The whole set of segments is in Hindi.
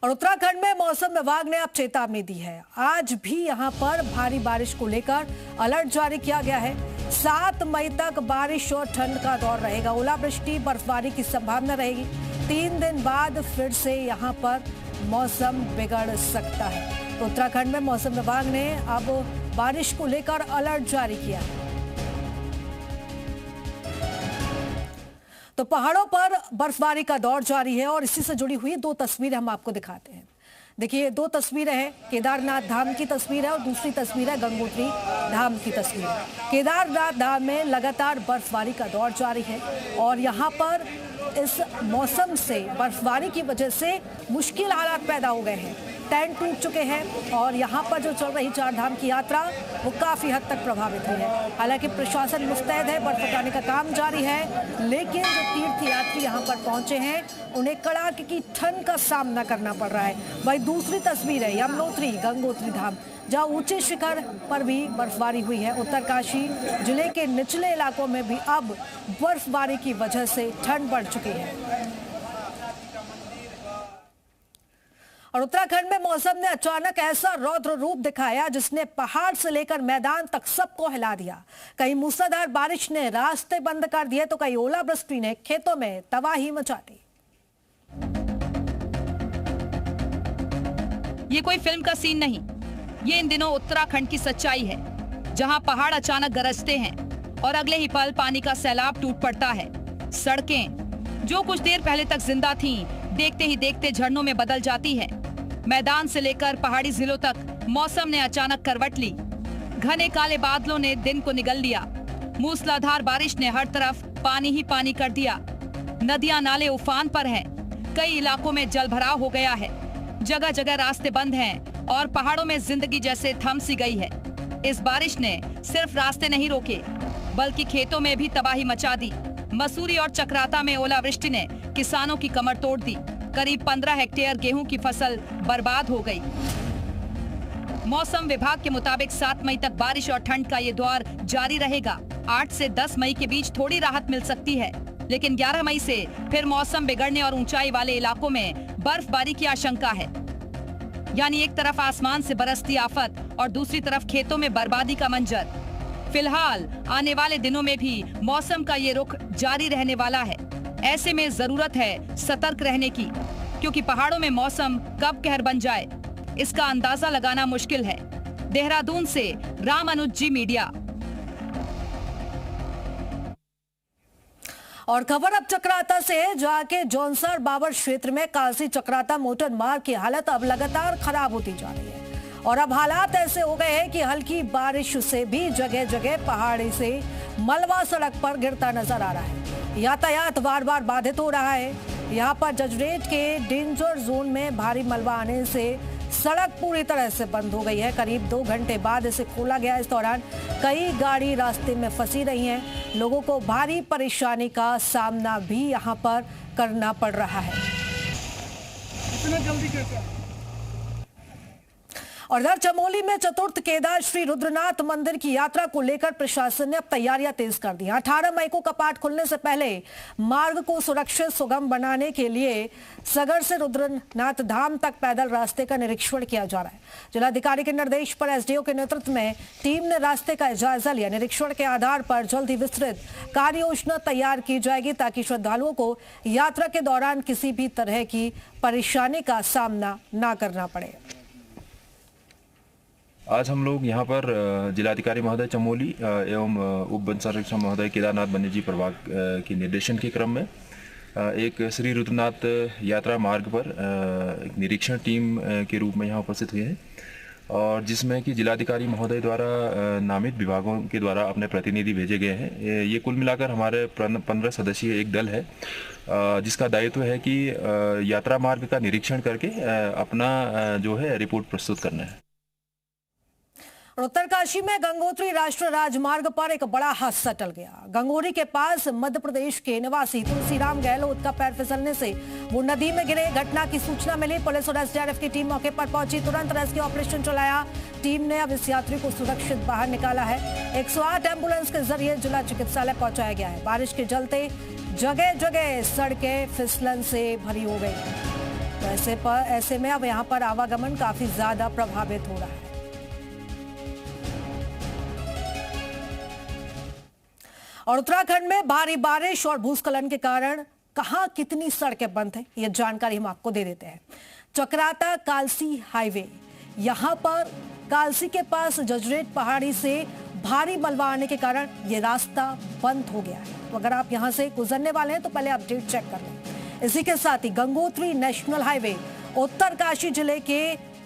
और उत्तराखंड में मौसम विभाग ने अब चेतावनी दी है। आज भी यहां पर भारी बारिश को लेकर अलर्ट जारी किया गया है। 7 मई तक बारिश और ठंड का दौर रहेगा। ओलावृष्टि, बर्फबारी की संभावना रहेगी। 3 दिन बाद फिर से यहां पर मौसम बिगड़ सकता है। तो उत्तराखंड में मौसम विभाग ने अब बारिश को लेकर अलर्ट जारी किया है। तो पहाड़ों पर बर्फबारी का दौर जारी है और इसी से जुड़ी हुई 2 तस्वीरें हम आपको दिखाते हैं। देखिए, 2 तस्वीरें हैं। केदारनाथ धाम की तस्वीर है और दूसरी तस्वीर है गंगोत्री धाम की तस्वीर। केदारनाथ धाम में लगातार बर्फबारी का दौर जारी है और यहाँ पर इस मौसम से, बर्फबारी की वजह से मुश्किल हालात पैदा हो गए हैं। टेंट टूट चुके हैं और यहाँ पर जो चल रही 4 धाम की यात्रा वो काफी हद तक प्रभावित हुई है। हालांकि प्रशासन मुस्तैद है, बर्फ हटाने का काम जारी है, लेकिन जो तीर्थ यात्री यहाँ पर पहुंचे हैं उन्हें कड़ाके की ठंड का सामना करना पड़ रहा है। वही दूसरी तस्वीर है यमुनोत्री गंगोत्री धाम, जहाँ ऊंचे शिखर पर भी बर्फबारी हुई है। उत्तरकाशी जिले के निचले इलाकों में भी अब बर्फबारी की वजह से ठंड बढ़ चुकी है। और उत्तराखंड में मौसम ने अचानक ऐसा रौद्र रूप दिखाया जिसने पहाड़ से लेकर मैदान तक सबको हिला दिया। कहीं मूसलाधार बारिश ने रास्ते बंद कर दिए तो कहीं ओलावृष्टि ने खेतों में तबाही मचा दी। ये कोई फिल्म का सीन नहीं, ये इन दिनों उत्तराखंड की सच्चाई है, जहां पहाड़ अचानक गरजते हैं और अगले ही पल पानी का सैलाब टूट पड़ता है। सड़कें जो कुछ देर पहले तक जिंदा थीं, देखते ही देखते झरनों में बदल जाती है। मैदान से लेकर पहाड़ी जिलों तक मौसम ने अचानक करवट ली। घने काले बादलों ने दिन को निगल लिया। मूसलाधार बारिश ने हर तरफ पानी ही पानी कर दिया। नदियां नाले उफान पर हैं। कई इलाकों में जलभराव हो गया है। जगह जगह रास्ते बंद हैं और पहाड़ों में जिंदगी जैसे थम सी गई है। इस बारिश ने सिर्फ रास्ते नहीं रोके, बल्कि खेतों में भी तबाही मचा दी। मसूरी और चक्राता में ओलावृष्टि ने किसानों की कमर तोड़ दी। करीब 15 हेक्टेयर गेहूं की फसल बर्बाद हो गई। मौसम विभाग के मुताबिक 7 मई तक बारिश और ठंड का ये दौर जारी रहेगा। 8 से 10 मई के बीच थोड़ी राहत मिल सकती है, लेकिन 11 मई से फिर मौसम बिगड़ने और ऊंचाई वाले इलाकों में बर्फबारी की आशंका है। यानी एक तरफ आसमान से बरसती आफत और दूसरी तरफ खेतों में बर्बादी का मंजर। फिलहाल आने वाले दिनों में भी मौसम का ये रुख जारी रहने वाला है। ऐसे में जरूरत है सतर्क रहने की, क्योंकि पहाड़ों में मौसम कब कहर बन जाए इसका अंदाजा लगाना मुश्किल है। देहरादून से राम अनुज जी, मीडिया। और खबर अब चक्राता से है, जाके जौनसर बाबर क्षेत्र में कालसी चक्राता मोटर मार्ग की हालत अब लगातार खराब होती जा रही है। और अब हालात ऐसे हो गए हैं कि हल्की बारिश से भी जगह जगह पहाड़ी से मलबा सड़क पर गिरता नजर आ रहा है। यातायात बार बार बाधित हो रहा है। यहाँ पर जजरेट के डेंजर जोन में भारी मलबा आने से सड़क पूरी तरह से बंद हो गई है। करीब 2 घंटे बाद इसे खोला गया। इस दौरान कई गाड़ी रास्ते में फंसी रही हैं। लोगों को भारी परेशानी का सामना भी यहाँ पर करना पड़ रहा है। इतना जल्दी कैसे? और इधर चमोली में चतुर्थ केदार श्री रुद्रनाथ मंदिर की यात्रा को लेकर प्रशासन ने अब तैयारियां तेज कर दी। 18 मई को कपाट खुलने से पहले मार्ग को सुरक्षित सुगम बनाने के लिए सगर से रुद्रनाथ धाम तक पैदल रास्ते का निरीक्षण किया जा रहा है। जिलाधिकारी के निर्देश पर एसडीओ के नेतृत्व में टीम ने रास्ते का जायजा लिया। निरीक्षण के आधार पर जल्द ही विस्तृत कार्य योजना तैयार की जाएगी ताकि श्रद्धालुओं को यात्रा के दौरान किसी भी तरह की परेशानी का सामना न करना पड़े। आज हम लोग यहाँ पर जिलाधिकारी महोदय चमोली एवं उप वन संरक्षक महोदय केदारनाथ वन्यजीव प्रभाग के निर्देशन के क्रम में एक श्री रुद्रनाथ यात्रा मार्ग पर एक निरीक्षण टीम के रूप में यहाँ उपस्थित हुए हैं, और जिसमें कि जिलाधिकारी महोदय द्वारा नामित विभागों के द्वारा अपने प्रतिनिधि भेजे गए हैं। ये कुल मिलाकर हमारे 15 सदस्यीय एक दल है, जिसका दायित्व है कि यात्रा मार्ग का निरीक्षण करके अपना जो है रिपोर्ट प्रस्तुत करना है। उत्तरकाशी में गंगोत्री राष्ट्रीय राजमार्ग पर एक बड़ा हादसा टल गया। गंगोरी के पास मध्य प्रदेश के निवासी तुलसीराम गहलोत का पैर फिसलने से वो नदी में गिरे। घटना की सूचना मिली, पुलिस और एसडीआरएफ की टीम मौके पर पहुंची, तुरंत रेस्क्यू ऑपरेशन चलाया। टीम ने अब इस यात्री को सुरक्षित बाहर निकाला है। 108 एम्बुलेंस के जरिए जिला चिकित्सालय पहुंचाया गया है। बारिश के चलते जगह जगह सड़कें फिसलन से भरी हो गई। तो ऐसे में अब यहाँ पर आवागमन काफी ज्यादा प्रभावित हो रहा है। और उत्तराखंड में भारी बारिश और भूस्खलन के कारण कहां कितनी सड़कें बंद हैं, ये जानकारी हम आपको दे देते हैं। चक्राता कालसी हाईवे, यहां पर कालसी के पास जजरेट पहाड़ी से भारी मलबा आने के कारण ये रास्ता बंद हो गया है। तो अगर आप यहां से गुजरने वाले हैं तो पहले अपडेट चेक कर लें। इसी के साथ ही गंगोत्री नेशनल हाईवे उत्तरकाशी जिले के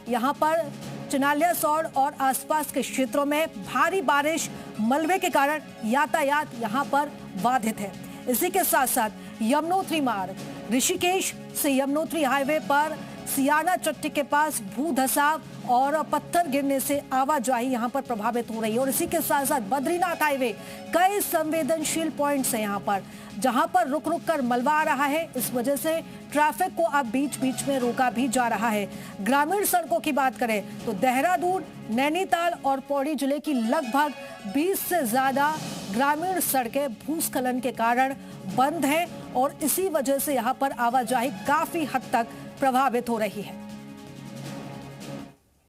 यहां पर चिनालियासौड़ और आसपास के क्षेत्रों में भारी बारिश मलबे के कारण यातायात यहां पर बाधित है। इसी के साथ साथ यमुनोत्री मार्ग, ऋषिकेश से यमुनोत्री हाईवे पर सियाना चट्टी के पास भू धसाव और पत्थर गिरने से आवाजाही यहां पर प्रभावित हो रही है। और इसी के साथ साथ बद्रीनाथ हाईवे, कई संवेदनशील पॉइंट्स हैं यहां पर, जहां पर रुक रुक कर मलबा आ रहा है। इस वजह से ट्रैफिक को अब बीच बीच में रोका भी जा रहा है। ग्रामीण सड़कों की बात करें तो देहरादून, नैनीताल और पौड़ी जिले की लगभग 20 से ज्यादा ग्रामीण सड़कें भूस्खलन के कारण बंद हैं और इसी वजह से यहां पर आवाजाही काफी हद तक प्रभावित हो रही है।